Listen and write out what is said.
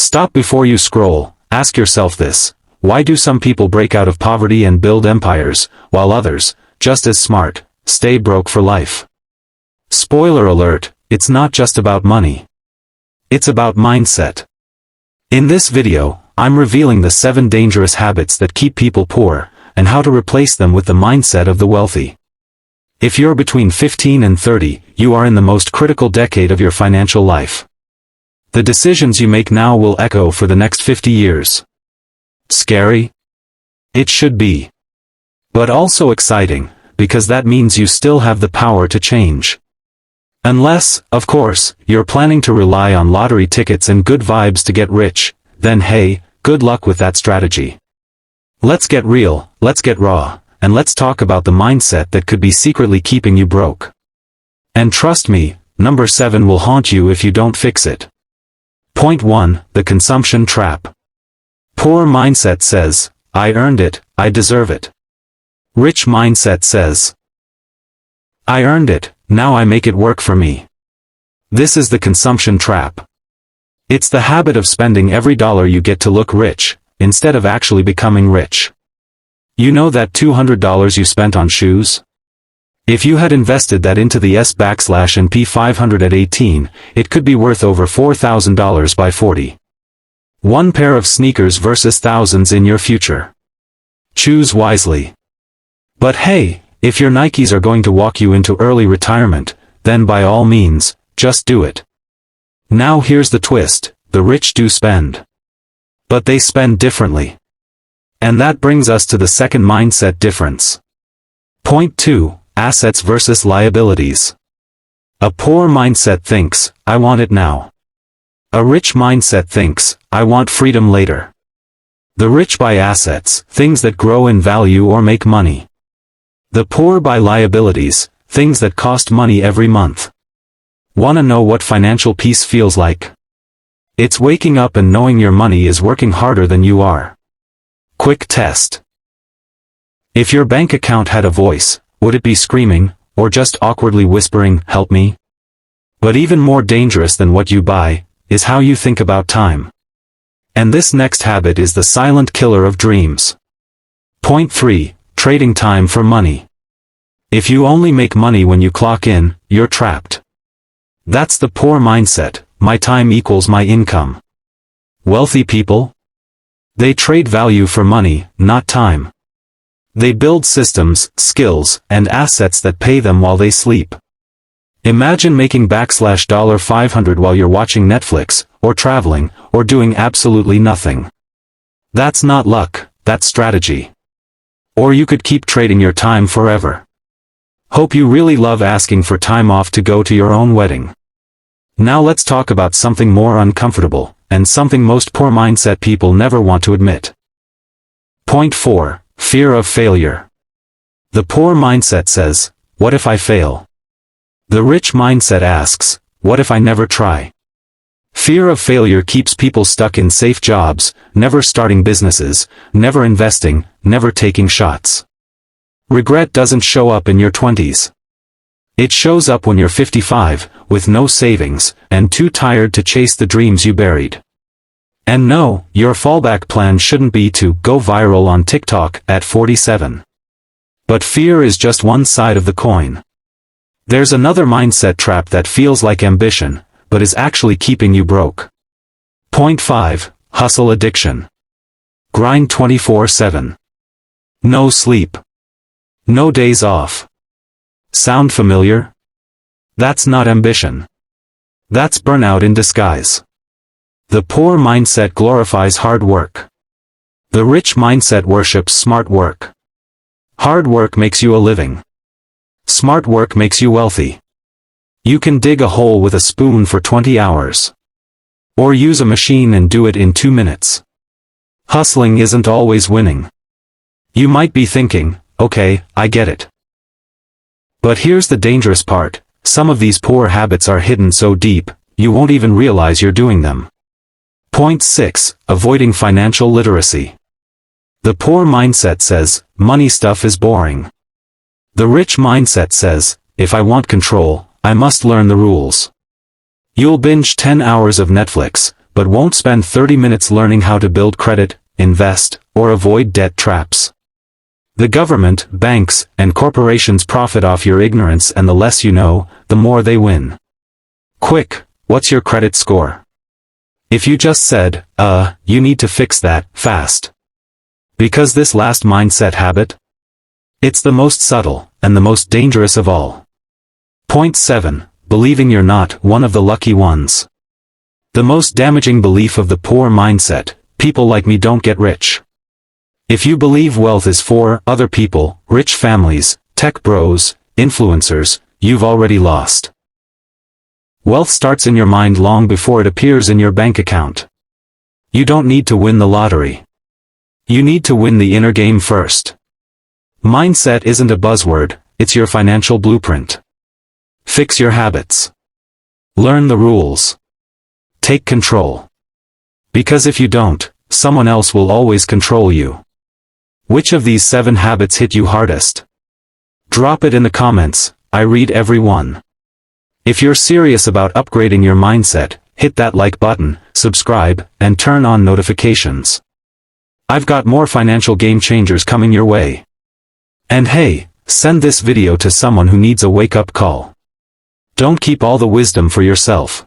Stop before you scroll, ask yourself this: why do some people break out of poverty and build empires, while others, just as smart, stay broke for life? Spoiler alert, it's not just about money. It's about mindset. In this video, I'm revealing the 7 dangerous habits that keep people poor, and how to replace them with the mindset of the wealthy. If you're between 15 and 30, you are in the most critical decade of your financial life. The decisions you make now will echo for the next 50 years. Scary? It should be. But also exciting, because that means you still have the power to change. Unless, of course, you're planning to rely on lottery tickets and good vibes to get rich, then hey, good luck with that strategy. Let's get real, let's get raw, and let's talk about the mindset that could be secretly keeping you broke. And trust me, number 7 will haunt you if you don't fix it. Point 1, the consumption trap. Poor mindset says, I earned it, I deserve it. Rich mindset says, I earned it, now I make it work for me. This is the consumption trap. It's the habit of spending every dollar you get to look rich, instead of actually becoming rich. You know that $200 you spent on shoes? If you had invested that into the S/&P 500 at 18, it could be worth over $4,000 by 40. One pair of sneakers versus thousands in your future. Choose wisely. But hey, if your Nikes are going to walk you into early retirement, then by all means, just do it. Now here's the twist: the rich do spend. But they spend differently. And that brings us to the second mindset difference. Point 2, assets versus liabilities. A poor mindset thinks, I want it now. A rich mindset thinks, I want freedom later. The rich buy assets, things that grow in value or make money. The poor buy liabilities, things that cost money every month. Wanna know what financial peace feels like? It's waking up and knowing your money is working harder than you are. Quick test. If your bank account had a voice, would it be screaming, or just awkwardly whispering, help me? But even more dangerous than what you buy, is how you think about time. And this next habit is the silent killer of dreams. Point 3, trading time for money. If you only make money when you clock in, you're trapped. That's the poor mindset: my time equals my income. Wealthy people? They trade value for money, not time. They build systems, skills, and assets that pay them while they sleep. Imagine making $500 while you're watching Netflix, or traveling, or doing absolutely nothing. That's not luck, that's strategy. Or you could keep trading your time forever. Hope you really love asking for time off to go to your own wedding. Now let's talk about something more uncomfortable, and something most poor mindset people never want to admit. Point 4. Fear of failure. The poor mindset says, what if I fail? The rich mindset asks, what if I never try? Fear of failure keeps people stuck in safe jobs, never starting businesses, never investing, never taking shots. Regret doesn't show up in your 20s. It shows up when you're 55, with no savings, and too tired to chase the dreams you buried. And no, your fallback plan shouldn't be to go viral on TikTok at 47. But fear is just one side of the coin. There's another mindset trap that feels like ambition, but is actually keeping you broke. Point 5, hustle addiction. Grind 24/7. No sleep. No days off. Sound familiar? That's not ambition. That's burnout in disguise. The poor mindset glorifies hard work. The rich mindset worships smart work. Hard work makes you a living. Smart work makes you wealthy. You can dig a hole with a spoon for 20 hours. Or use a machine and do it in 2 minutes. Hustling isn't always winning. You might be thinking, okay, I get it. But here's the dangerous part: some of these poor habits are hidden so deep, you won't even realize you're doing them. Point 6, avoiding financial literacy. The poor mindset says, money stuff is boring. The rich mindset says, if I want control, I must learn the rules. You'll binge 10 hours of Netflix, but won't spend 30 minutes learning how to build credit, invest, or avoid debt traps. The government, banks, and corporations profit off your ignorance, and the less you know, the more they win. Quick, what's your credit score? If you just said, you need to fix that, fast. Because this last mindset habit? It's the most subtle, and the most dangerous of all. Point 7. Believing you're not one of the lucky ones. The most damaging belief of the poor mindset: people like me don't get rich. If you believe wealth is for other people, rich families, tech bros, influencers, you've already lost. Wealth starts in your mind long before it appears in your bank account. You don't need to win the lottery. You need to win the inner game first. Mindset isn't a buzzword, it's your financial blueprint. Fix your habits. Learn the rules. Take control. Because if you don't, someone else will always control you. Which of these 7 habits hit you hardest? Drop it in the comments, I read every one. If you're serious about upgrading your mindset, hit that like button, subscribe, and turn on notifications. I've got more financial game changers coming your way. And hey, send this video to someone who needs a wake-up call. Don't keep all the wisdom for yourself.